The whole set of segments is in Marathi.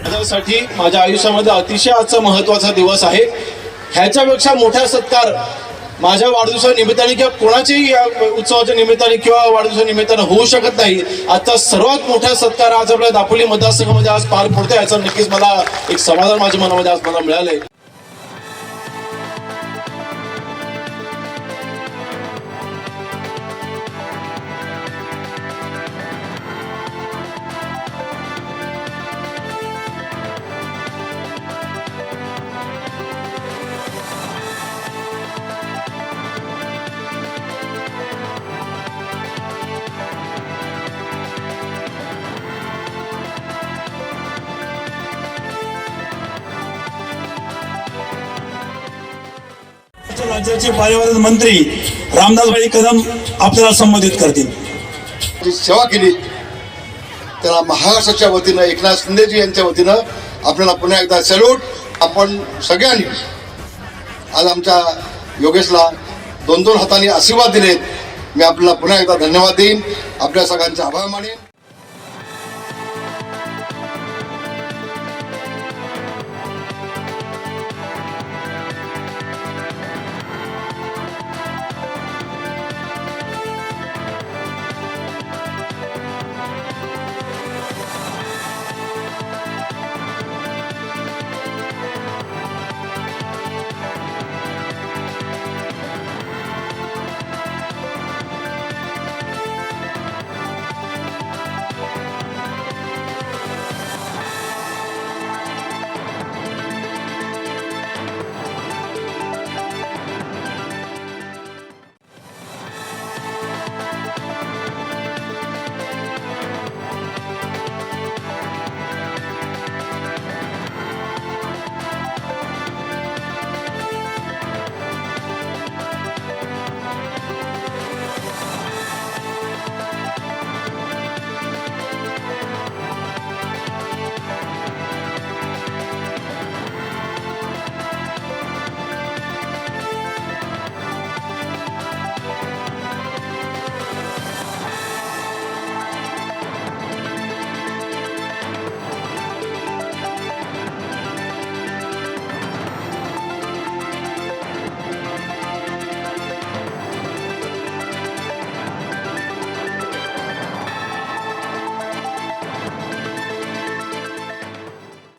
माझ्यासाठी माझ्या आयुष्यामध्ये अतिशय आजचा महत्त्वाचा दिवस आहे। ह्याच्यापेक्षा मोठा सत्कार माझ्या वाढदिवसाच्या निमित्ताने किंवा कोणाच्याही या उत्सवाच्या निमित्ताने किंवा वाढदिवसाच्या निमित्ताने होऊ शकत नाही। आजचा सर्वात मोठा सत्कार आज आपल्या दापोली मतदारसंघामध्ये आज पार पडतोय, याचा नक्कीच मला एक समाधान माझ्या मनामध्ये आज मला मिळालंय। राज्याचे पर्यावरण मंत्री रामदासभाई कदम आपल्याला संबोधित करतील। सेवा केली त्याला महाराष्ट्राच्या वतीनं एकनाथ शिंदेजी यांच्या वतीनं आपल्याला पुन्हा एकदा सॅल्यूट। आपण सगळ्यांनी आज आमच्या योगेशला दोन दोन हातांनी आशीर्वाद दिलेत। मी आपल्याला पुन्हा एकदा धन्यवाद देईन, आपल्या सगळ्यांचे आभार मानेन।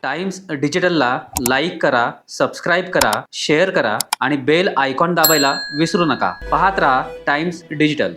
टाइम्स डिजिटलला लाईक करा, सबस्क्राईब करा, शेअर करा आणि बेल आयकॉन दाबायला विसरू नका। पाहत रहा टाइम्स डिजिटल।